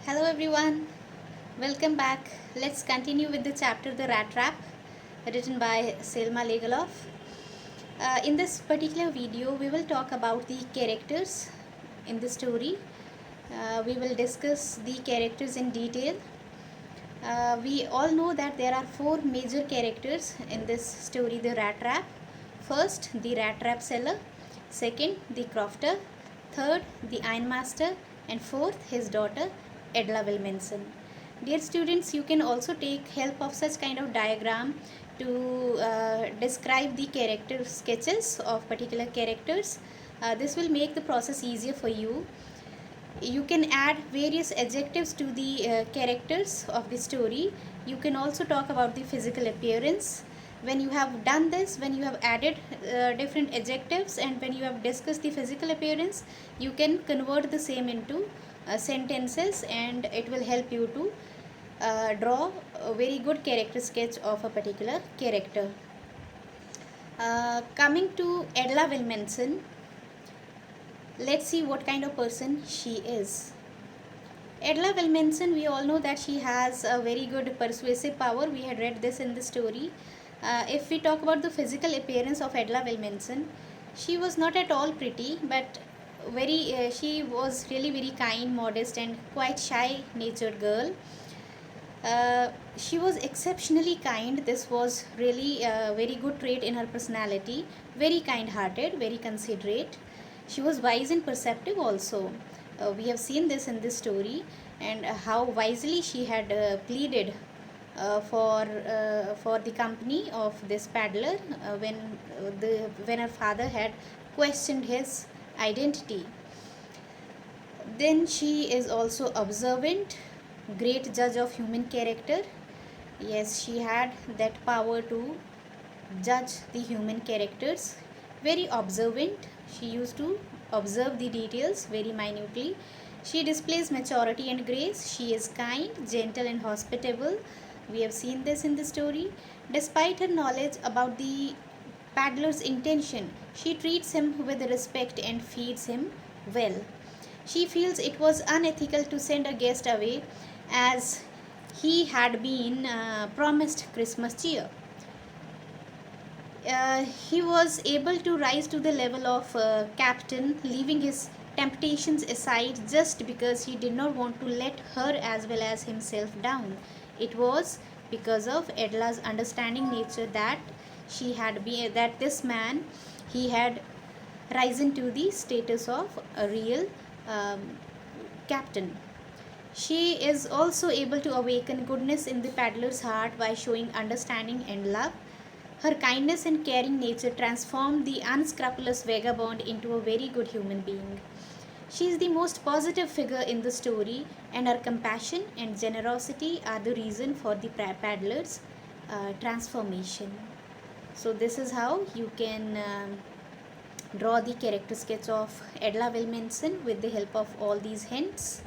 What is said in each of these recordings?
Hello everyone, welcome back. Let's continue with the chapter The Rat Trap, written by Selma Legaloff. In this particular video, we will talk about the characters in the story. We will discuss the characters in detail. We all know that there are four major characters in this story, The Rat Trap. First, the rat trap seller. Second, the crofter. Third, the ironmaster. And fourth, his daughter, Edla Wilmenson. Dear students, you can also take help of such kind of diagram to describe the character sketches of particular characters. This will make the process easier for you. You can add various adjectives to the characters of the story. You can also talk about the physical appearance. When you have done this, when you have added different adjectives and when you have discussed the physical appearance, you can convert the same into sentences, and it will help you to draw a very good character sketch of a particular character. Coming to Edla Wilmenson, let's see what kind of person she is. Edla Wilmenson, we all know that she has a very good persuasive power. We had read this in the story. If we talk about the physical appearance of Edla Wilmenson, she was not at all pretty, but she was really very kind, modest, and quite shy natured girl. She was exceptionally kind. This was really a very good trait in her personality. Very kind hearted, very considerate. She was wise and perceptive also. We have seen this in this story, and how wisely she had pleaded for the company of this paddler when her father had questioned his identity. Then she is also observant, great judge of human character. Yes, she had that power to judge the human characters. Very observant. She used to observe the details very minutely. She displays maturity and grace. She is kind, gentle, and hospitable. We have seen this in the story. Despite her knowledge about the paddler's intention, she treats him with respect and feeds him well. She feels it was unethical to send a guest away as he had been promised Christmas cheer. He was able to rise to the level of captain, leaving his temptations aside just because he did not want to let her as well as himself down. It was because of Edla's understanding nature that this man, he had risen to the status of a real captain. She is also able to awaken goodness in the paddler's heart by showing understanding and love. Her kindness and caring nature transformed the unscrupulous vagabond into a very good human being. She is the most positive figure in the story, and her compassion and generosity are the reason for the paddler's transformation. So, this is how you can draw the character sketch of Edla Wilmenson with the help of all these hints.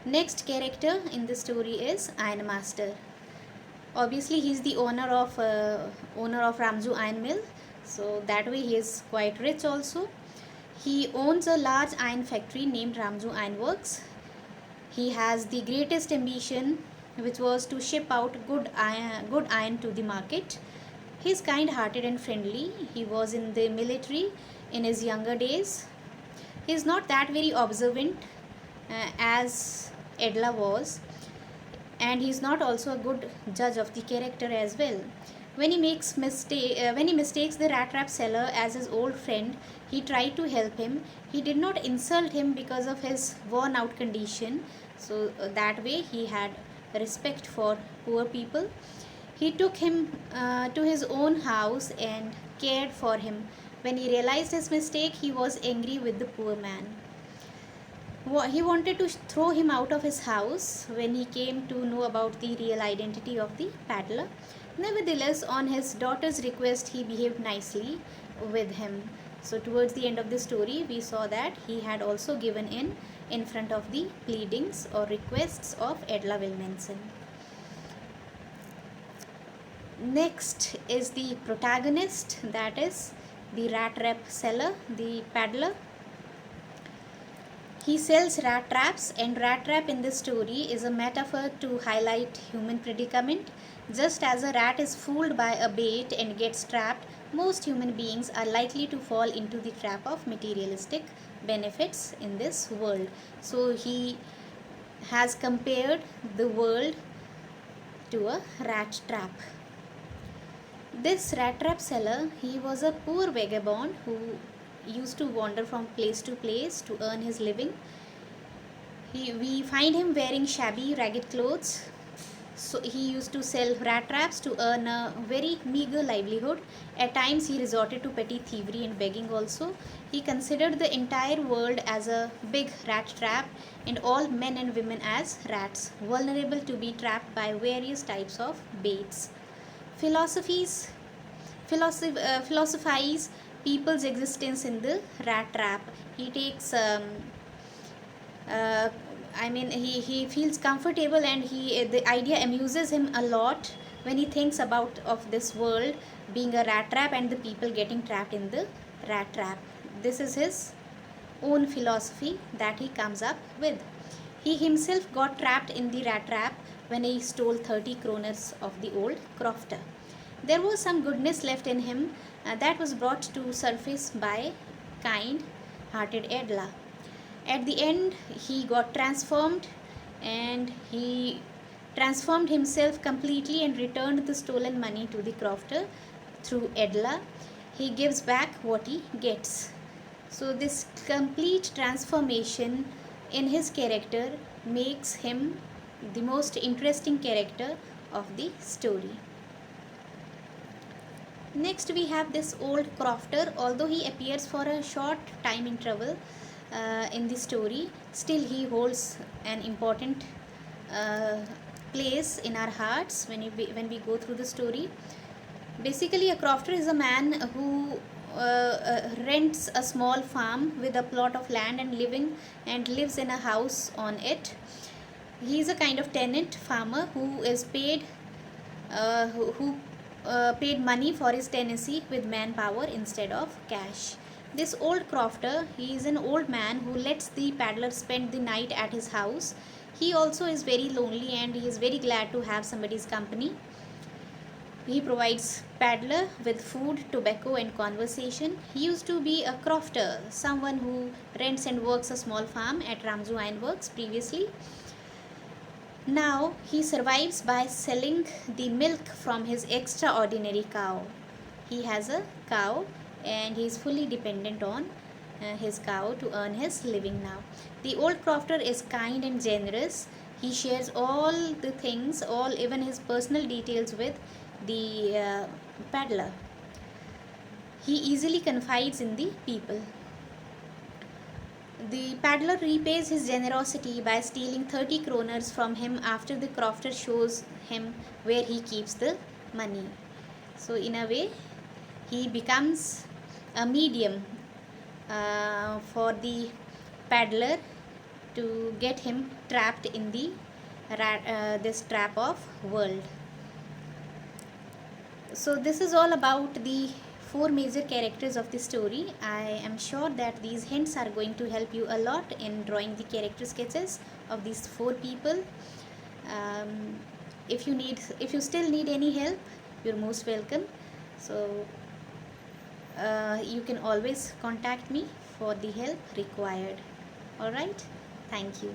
Next character in the story is Ironmaster. Obviously, he is the owner of Ramju Iron Mill, so that way he is quite rich also. He owns a large iron factory named Ramju Iron Works. He has the greatest ambition, which was to ship out good iron to the market. He is kind-hearted and friendly. He was in the military in his younger days. He is not that very observant as Edla was, and he is not also a good judge of the character as well. When he mistakes the rat trap seller as his old friend, he tried to help him. He did not insult him because of his worn out condition, so that way he had respect for poor people. He took him to his own house and cared for him. When he realized his mistake, he was angry with the poor man. He wanted to throw him out of his house when he came to know about the real identity of the paddler. Nevertheless, on his daughter's request, he behaved nicely with him. So, towards the end of the story, we saw that he had also given in front of the pleadings or requests of Edla Wilmenson. Next is the protagonist, that is the rat trap seller, the paddler. He sells rat traps, and rat trap in this story is a metaphor to highlight human predicament. Just as a rat is fooled by a bait and gets trapped, most human beings are likely to fall into the trap of materialistic benefits in this world. So he has compared the world to a rat trap. This rat trap seller, he was a poor vagabond who used to wander from place to place to earn his living. We find him wearing shabby, ragged clothes. So he used to sell rat traps to earn a very meager livelihood. At times he resorted to petty thievery and begging also. He considered the entire world as a big rat trap and all men and women as rats, vulnerable to be trapped by various types of baits. Philosophies philosophize people's existence in the rat trap. He takes uh, he feels comfortable, and the idea amuses him a lot when he thinks about of this world being a rat trap and the people getting trapped in the rat trap. This is his own philosophy that he comes up with. He himself got trapped in the rat trap when he stole 30 kroners of the old crofter. There was some goodness left in him that was brought to surface by kind hearted Edla. At the end, he got transformed, and he transformed himself completely and returned the stolen money to the crofter through Edla. He gives back what he gets. So, this complete transformation in his character makes him the most interesting character of the story. Next, we have this old crofter. Although he appears for a short time interval in the story, still he holds an important uh, place in our hearts when we go through the story. Basically, a crofter is a man who rents a small farm with a plot of land and lives in a house on it. He is a kind of tenant farmer who is paid who paid money for his tenancy with manpower instead of cash. This old crofter, he is an old man who lets the paddler spend the night at his house. He also is very lonely and he is very glad to have somebody's company. He provides paddler with food, tobacco and conversation. He used to be a crofter, someone who rents and works a small farm at Ramju Iron Works previously. Now he survives by selling the milk from his extraordinary cow. He has a cow and he is fully dependent on his cow to earn his living now. The old crofter is kind and generous. He shares all the things, all even his personal details with the paddler. He easily confides in the people. The paddler repays his generosity by stealing 30 kroners from him after the crofter shows him where he keeps the money. So, in a way, he becomes a medium for the paddler to get him trapped in the this trap of world. So, this is all about the four major characters of the story. I am sure that these hints are going to help you a lot in drawing the character sketches of these four people. If you still need any help, you're most welcome. So you can always contact me for the help required. All right, thank you.